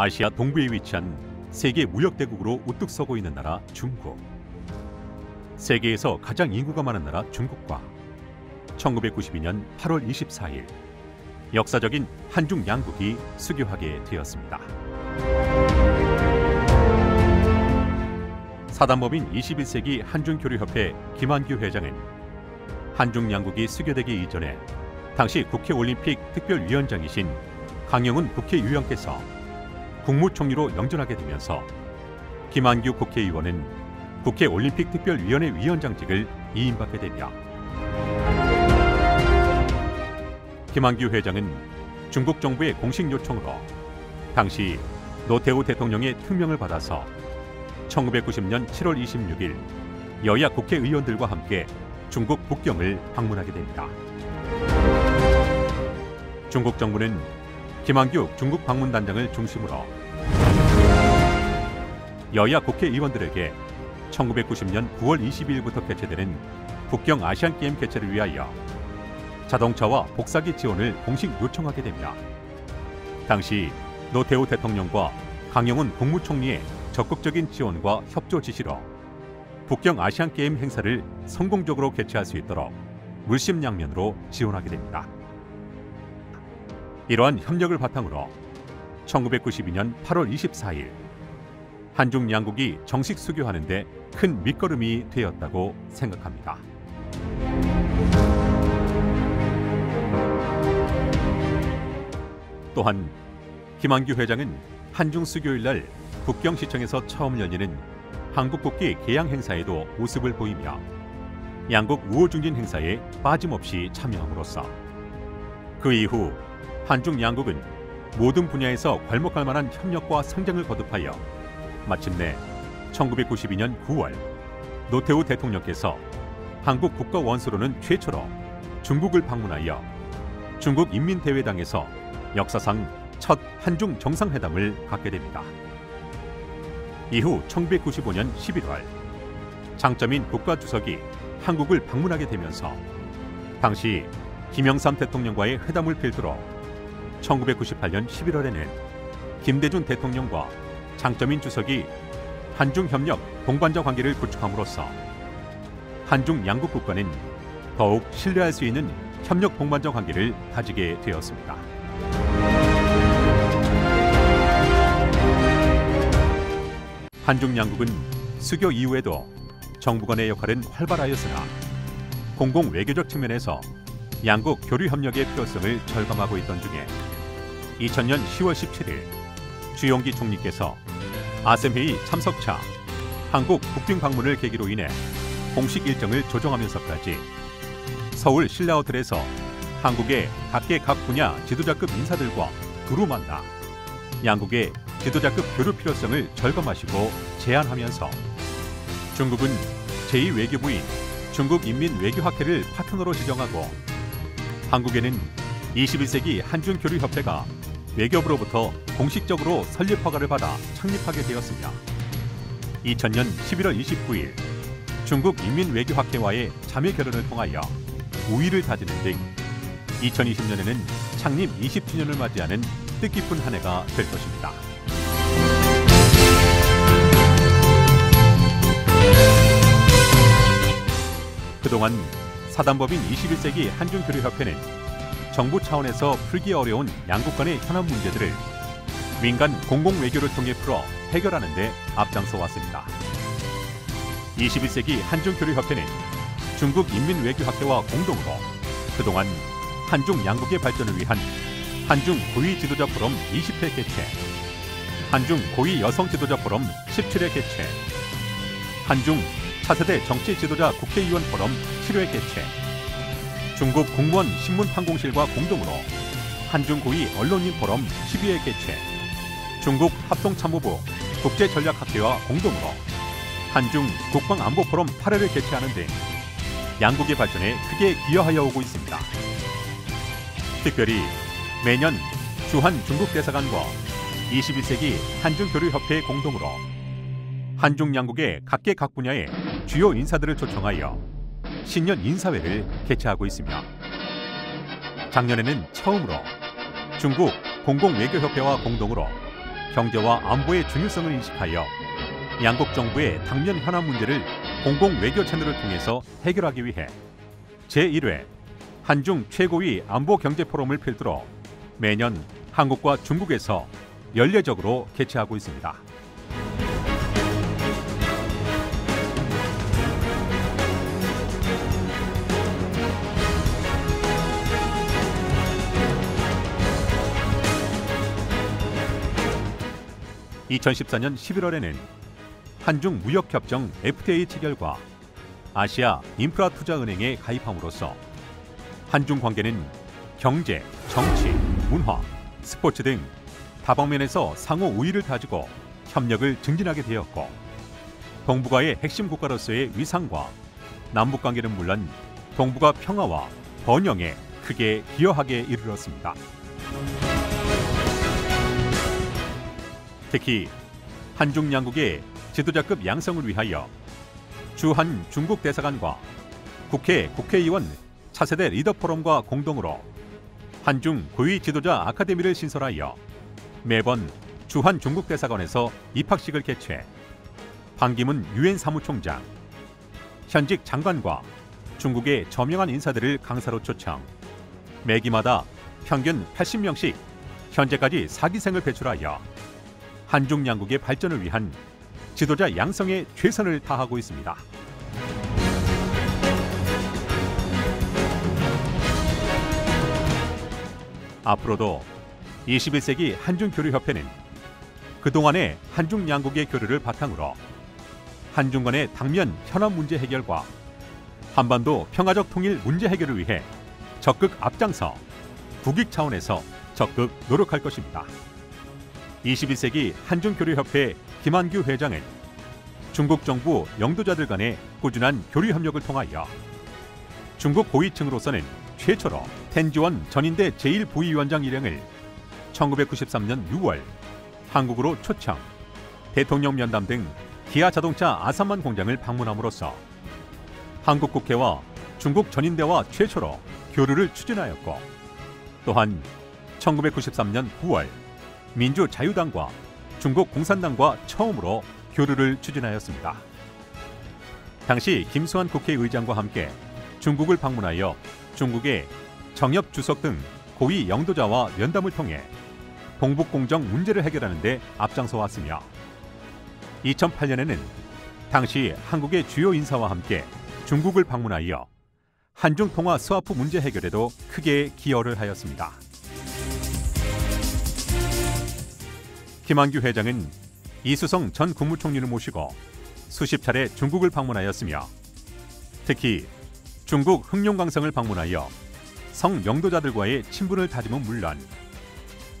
아시아 동부에 위치한 세계 무역대국으로 우뚝 서고 있는 나라 중국. 세계에서 가장 인구가 많은 나라 중국과 1992년 8월 24일 역사적인 한중 양국이 수교하게 되었습니다. 사단법인 21세기 한중교류협회 김한규 회장은 한중 양국이 수교되기 이전에 당시 국회올림픽 특별위원장이신 강영훈 국회의원께서 국무총리로 영전하게 되면서 김한규 국회의원은 국회올림픽 특별위원회 위원장직을 이임받게 됩니다. 김한규 회장은 중국 정부의 공식 요청으로 당시 노태우 대통령의 특명을 받아서 1990년 7월 26일 여야 국회의원들과 함께 중국 북경을 방문하게 됩니다. 중국 정부는 김한규 중국 방문단장을 중심으로 여야 국회의원들에게 1990년 9월 22일부터 개최되는 북경 아시안게임 개최를 위하여 자동차와 복사기 지원을 공식 요청하게 됩니다. 당시 노태우 대통령과 강영훈 국무총리의 적극적인 지원과 협조 지시로 북경 아시안게임 행사를 성공적으로 개최할 수 있도록 물심양면으로 지원하게 됩니다. 이러한 협력을 바탕으로 1992년 8월 24일 한중 양국이 정식 수교하는 데 큰 밑거름이 되었다고 생각합니다. 또한 김한규 회장은 한중 수교일 날 북경시청에서 처음 열리는 한국국기 개양 행사에도 모습을 보이며 양국 우호중진 행사에 빠짐없이 참여함으로써 그 이후 한중 양국은 모든 분야에서 괄목할 만한 협력과 성장을 거듭하여 마침내 1992년 9월 노태우 대통령께서 한국 국가원수로는 최초로 중국을 방문하여 중국인민대회당에서 역사상 첫 한중 정상회담을 갖게 됩니다. 이후 1995년 11월 장점인 국가주석이 한국을 방문하게 되면서 당시 김영삼 대통령과의 회담을 필두로 1998년 11월에는 김대중 대통령과 장점인 주석이 한중협력 동반자 관계를 구축함으로써 한중 양국 국가는 더욱 신뢰할 수 있는 협력 동반자 관계를 다지게 되었습니다. 한중 양국은 수교 이후에도 정부 간의 역할은 활발하였으나 공공 외교적 측면에서 양국 교류 협력의 필요성을 절감하고 있던 중에 2000년 10월 17일 주용기 총리께서 아셈회의 참석차 한국 북경 방문을 계기로 인해 공식 일정을 조정하면서까지 서울 신라호텔에서 한국의 각계 분야 지도자급 인사들과 두루 만나 양국의 지도자급 교류 필요성을 절감하시고 제안하면서 중국은 제2외교부인 중국인민외교학회를 파트너로 지정하고 한국에는 21세기 한중교류협회가 외교부로부터 공식적으로 설립 허가를 받아 창립하게 되었으며 2000년 11월 29일 중국인민외교학회와의 자매 결연을 통하여 우위를 다지는 등 2020년에는 창립 20주년을 맞이하는 뜻깊은 한 해가 될 것입니다. 그동안 사단법인 21세기 한중교류협회는 정부 차원에서 풀기 어려운 양국 간의 현안 문제들을 민간 공공외교를 통해 풀어 해결하는 데 앞장서 왔습니다. 21세기 한중교류협회는 중국인민외교학회와 공동으로 그동안 한중 양국의 발전을 위한 한중 고위 지도자 포럼 20회 개최, 한중 고위 여성 지도자 포럼 17회 개최, 한중 차세대 정치 지도자 국회의원 포럼 7회 개최, 중국 공무원 신문판공실과 공동으로 한중 고위 언론인 포럼 12회 개최, 중국 합동참모부 국제전략학회와 공동으로 한중 국방안보 포럼 8회를 개최하는 등 양국의 발전에 크게 기여하여 오고 있습니다. 특별히 매년 주한 중국 대사관과 21세기 한중교류협회 공동으로 한중 양국의 각계 각 분야의 주요 인사들을 초청하여 신년 인사회를 개최하고 있으며 작년에는 처음으로 중국 공공외교협회와 공동으로 경제와 안보의 중요성을 인식하여 양국 정부의 당면 현안 문제를 공공 외교 채널을 통해서 해결하기 위해 제1회 한중 최고위 안보 경제 포럼을 필두로 매년 한국과 중국에서 연례적으로 개최하고 있습니다. (2014년 11월에는) 한중 무역협정 FTA 체결과 아시아 인프라투자은행에 가입함으로써 한중 관계는 경제, 정치, 문화, 스포츠 등 다방면에서 상호 우위를 다지고 협력을 증진하게 되었고, 동북아의 핵심 국가로서의 위상과 남북 관계는 물론 동북아 평화와 번영에 크게 기여하게 이르렀습니다. 특히 한중 양국의 지도자급 양성을 위하여 주한 중국 대사관과 국회의원 차세대 리더 포럼과 공동으로 한중 고위 지도자 아카데미를 신설하여 매번 주한 중국 대사관에서 입학식을 개최, 반기문 유엔 사무총장, 현직 장관과 중국의 저명한 인사들을 강사로 초청, 매기마다 평균 80명씩 현재까지 4기생을 배출하여 한중 양국의 발전을 위한 지도자 양성에 최선을 다하고 있습니다. 앞으로도 21세기 한중교류협회는 그동안의 한중 양국의 교류를 바탕으로 한중 간의 당면 현안 문제 해결과 한반도 평화적 통일 문제 해결을 위해 적극 앞장서 국익 차원에서 적극 노력할 것입니다. 21세기 한중교류협회 김한규 회장은 중국 정부 영도자들 간의 꾸준한 교류 협력을 통하여 중국 고위층으로서는 최초로 텐지원 전인대 제1부위원장 일행을 1993년 6월 한국으로 초청, 대통령 면담 등 기아 자동차 아산만 공장을 방문함으로써 한국 국회와 중국 전인대와 최초로 교류를 추진하였고, 또한 1993년 9월 민주자유당과 중국 공산당과 처음으로 교류를 추진하였습니다. 당시 김수환 국회의장과 함께 중국을 방문하여 중국의 정엽 주석 등 고위 영도자와 면담을 통해 동북공정 문제를 해결하는 데 앞장서 왔으며, 2008년에는 당시 한국의 주요 인사와 함께 중국을 방문하여 한중 통화 스와프 문제 해결에도 크게 기여를 하였습니다. 김한규 회장은 이수성 전 국무총리를 모시고 수십 차례 중국을 방문하였으며, 특히 중국 흑룡강성을 방문하여 성영도자들과의 친분을 다짐은 물론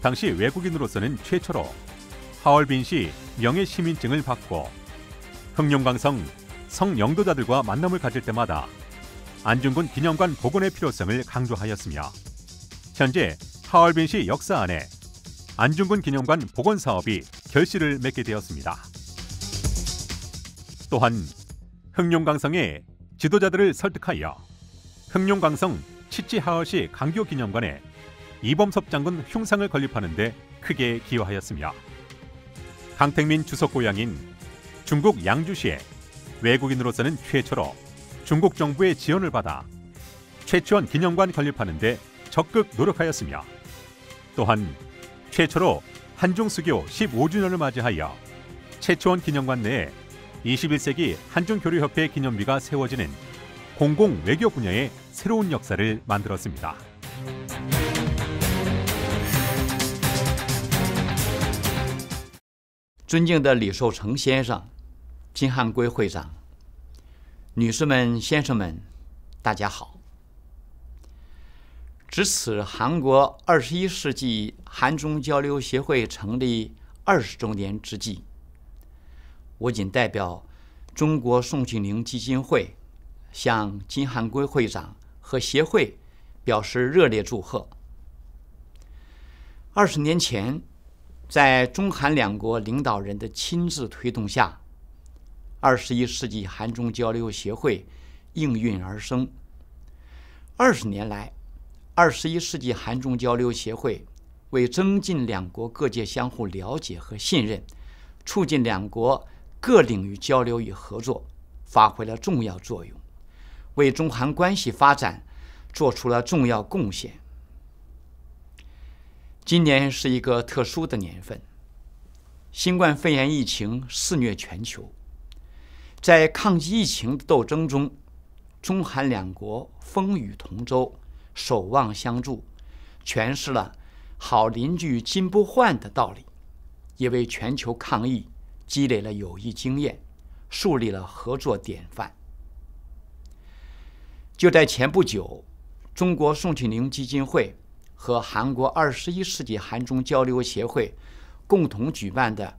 당시 외국인으로서는 최초로 하얼빈시 명예시민증을 받고 흑룡강성 성영도자들과 만남을 가질 때마다 안중근 기념관 복원의 필요성을 강조하였으며, 현재 하얼빈시 역사 안에 안중근 기념관 복원 사업이 결실을 맺게 되었습니다. 또한 흑룡강성의 지도자들을 설득하여 흑룡강성 치치하얼시 강교 기념관에 이범섭 장군 흉상을 건립하는 데 크게 기여하였으며, 강택민 주석 고향인 중국 양주시에 외국인으로서는 최초로 중국 정부의 지원을 받아 최치원 기념관 건립하는 데 적극 노력하였으며, 또한 최초로 한중수교 15주년을 맞이하여 최치원 기념관 내에 21세기 한중교류협회 기념비가 세워지는 공공외교 분야의 새로운 역사를 만들었습니다.尊敬的李寿成先生、金汉圭会长、女士们、先生们，大家好。值此韩国21世纪韩中交流协会成立20周年之际，我谨代表中国宋庆龄基金会向金汉圭会长和协会表示热烈祝贺。20年前，在中韩两国领导人的亲自推动下，21世纪韩中交流协会应运而生。20年来，21世纪韩中交流协会为增进两国各界相互了解和信任，促进两国各领域交流与合作发挥了重要作用，为中韩关系发展做出了重要贡献。今年是一个特殊的年份，新冠肺炎疫情肆虐全球，在抗击疫情的斗争中，中韩两国风雨同舟，守望相助，诠释了好邻居金不换的道理，也为全球抗疫积累了有益经验，树立了合作典范。就在前不久，中国宋庆龄基金会和韩国21世纪韩中交流协会共同举办的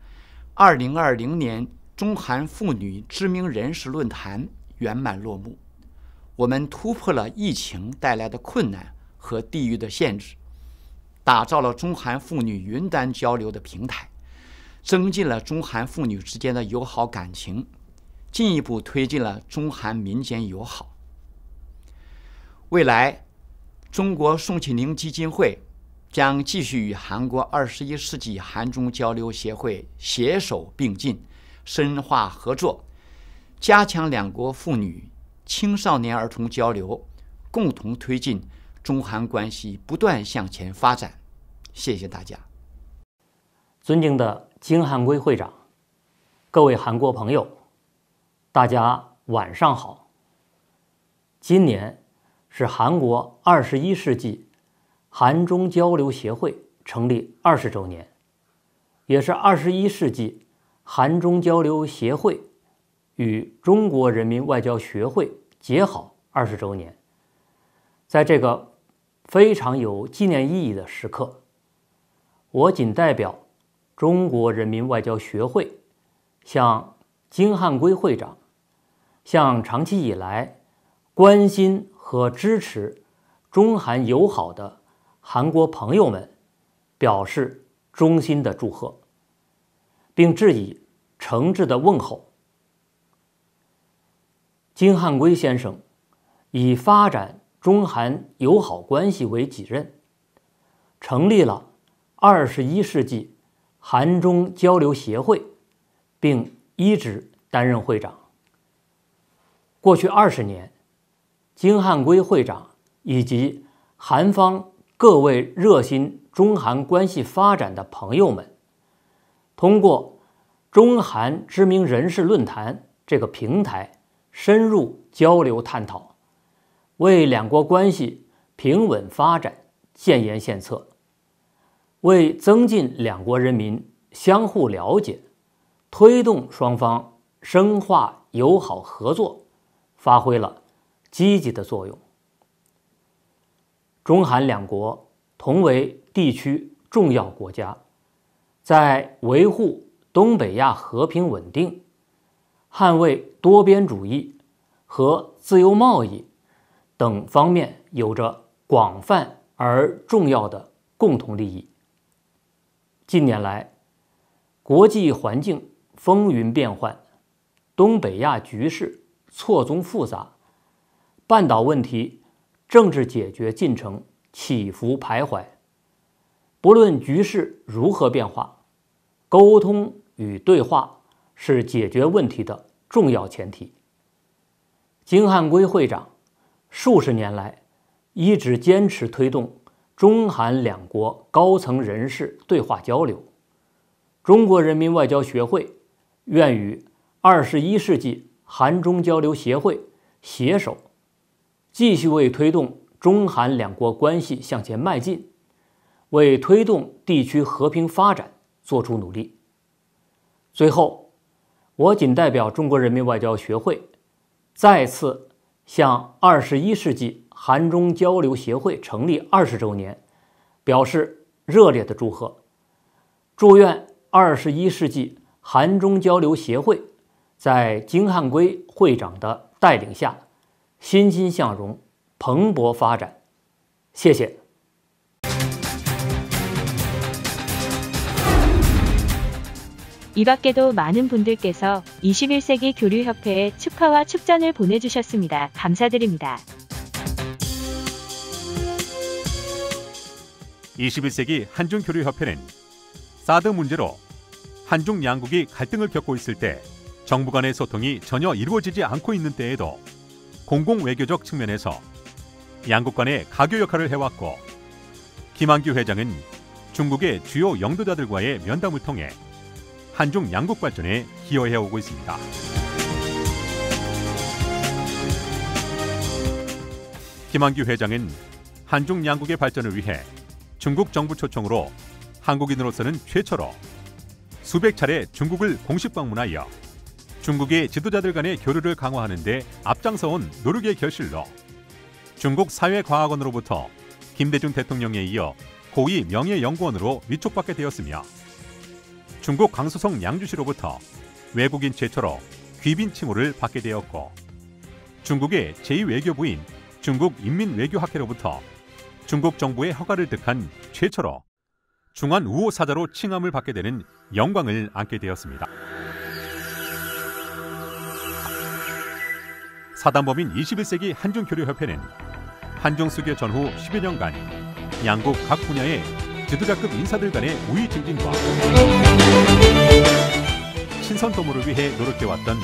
2020年中韩妇女知名人士论坛圆满落幕。我们突破了疫情带来的困难和地域的限制，打造了中韩妇女云端交流的平台，增进了中韩妇女之间的友好感情，进一步推进了中韩民间友好。未来，中国宋庆龄基金会将继续与韩国21世纪韩中交流协会携手并进，深化合作，加强两国妇女、青少年儿童交流，共同推进中韩关系不断向前发展。谢谢大家。尊敬的金汉圭会长，各位韩国朋友，大家晚上好。今年是韩国21世纪韩中交流协会成立20周年，也是21世纪韩中交流协会与中国人民外交学会结好20周年。在这个非常有纪念意义的时刻，我谨代表中国人民外交学会向金汉圭会长，向长期以来关心和支持中韩友好的韩国朋友们表示衷心的祝贺，并致以诚挚的问候。金汉圭先生以发展中韩友好关系为己任，成立了21世纪韩中交流协会，并一直担任会长。过去20年，金汉圭会长以及韩方各位热心中韩关系发展的朋友们，通过中韩知名人士论坛这个平台深入交流探讨，为两国关系平稳发展建言献策，为增进两国人民相互了解，推动双方深化友好合作，发挥了积极的作用。中韩两国同为地区重要国家，在维护东北亚和平稳定、捍卫多边主义和自由贸易等方面有着广泛而重要的共同利益。近年来，国际环境风云变幻，东北亚局势错综复杂，半岛问题政治解决进程起伏徘徊。不论局势如何变化，沟通与对话是解决问题的重要前提。金汉圭会长数十年来一直坚持推动中韩两国高层人士对话交流。中国人民外交学会愿与21世纪韩中交流协会携手，继续为推动中韩两国关系向前迈进，为推动地区和平发展做出努力。最后，我谨代表中国人民外交学会，再次向21世纪韩中交流协会成立20周年表示热烈的祝贺，祝愿21世纪韩中交流协会在金汉圭会长的带领下欣欣向荣，蓬勃发展。谢谢。이밖에도 많은 분들께서 21세기 교류협회에 축하와 축전을 보내주셨습니다. 감사드립니다. 21세기 한중교류협회는 사드 문제로 한중 양국이 갈등을 겪고 있을 때 정부 간의 소통이 전혀 이루어지지 않고 있는 때에도 공공외교적 측면에서 양국 간의 가교 역할을 해왔고, 김한규 회장은 중국의 주요 영도자들과의 면담을 통해 한중 양국 발전에 기여해오고 있습니다. 김한규 회장은 한중 양국의 발전을 위해 중국 정부 초청으로 한국인으로서는 최초로 수백 차례 중국을 공식 방문하여 중국의 지도자들 간의 교류를 강화하는 데 앞장서온 노력의 결실로 중국 사회과학원으로부터 김대중 대통령에 이어 고위 명예연구원으로 위촉받게 되었으며, 중국 강수성 양주시로부터 외국인 최초로 귀빈 칭호를 받게 되었고, 중국의 제2외교부인 중국인민외교학회로부터 중국 정부의 허가를 득한 최초로 중한 우호 사자로 칭함을 받게 되는 영광을 안게 되었습니다. 사단법인 21세기 한중교류협회는 한중 수교 전후 10여 년간 양국 각 분야의 지도자급 인사들 간의 우위 증진과 신선 도모를 위해 노력해왔던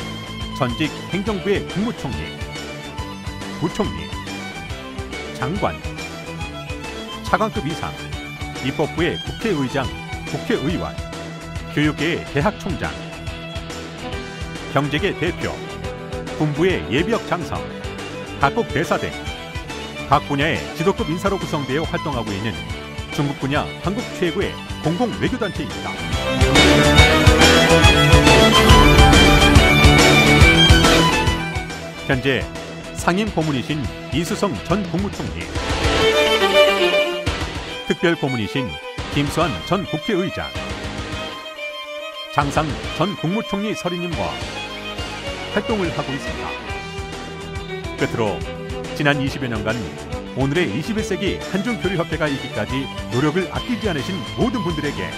전직 행정부의 국무총리, 부총리, 장관, 차관급 이상, 입법부의 국회의장, 국회의원, 교육계의 대학총장, 경제계 대표, 군부의 예비역 장성, 각국 대사 등 각 분야의 지도급 인사로 구성되어 활동하고 있는 중국 분야 한국 최고의 공공외교단체입니다. 현재 상임 고문이신 이수성 전 국무총리, 특별 고문이신 김수환 전 국회의장, 장상 전 국무총리 서리님과 활동을 하고 있습니다. 끝으로 지난 20여 년간 오늘의 21세기 한중교류협회가 있기까지 노력을 아끼지 않으신 모든 분들에게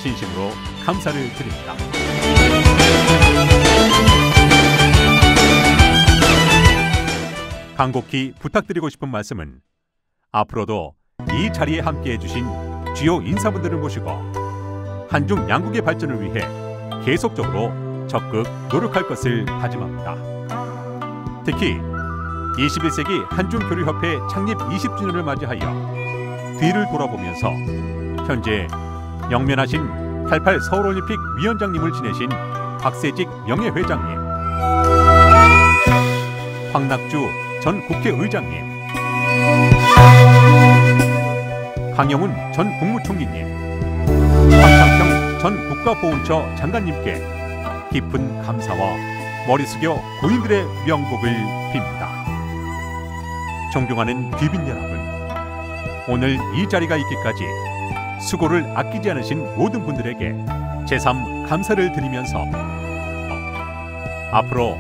진심으로 감사를 드립니다. 간곡히 부탁드리고 싶은 말씀은 앞으로도 이 자리에 함께해 주신 주요 인사분들을 모시고 한중 양국의 발전을 위해 계속적으로 적극 노력할 것을 다짐합니다. 특히 21세기 한중교류협회 창립 20주년을 맞이하여 뒤를 돌아보면서 현재 영면하신 88 서울올림픽 위원장님을 지내신 박세직 명예회장님, 황낙주 전 국회의장님, 강영훈 전 국무총리님, 황창평 전 국가보훈처 장관님께 깊은 감사와 머리 숙여 고인들의 명복을 빕니다. 존경하는 귀빈 여러분, 오늘 이 자리가 있기까지 수고를 아끼지 않으신 모든 분들에게 제3 감사를 드리면서 앞으로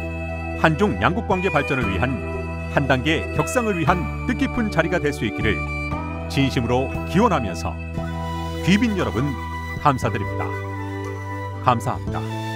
한중 양국 관계 발전을 위한 한 단계 격상을 위한 뜻깊은 자리가 될 수 있기를 진심으로 기원하면서 귀빈 여러분 감사드립니다. 감사합니다.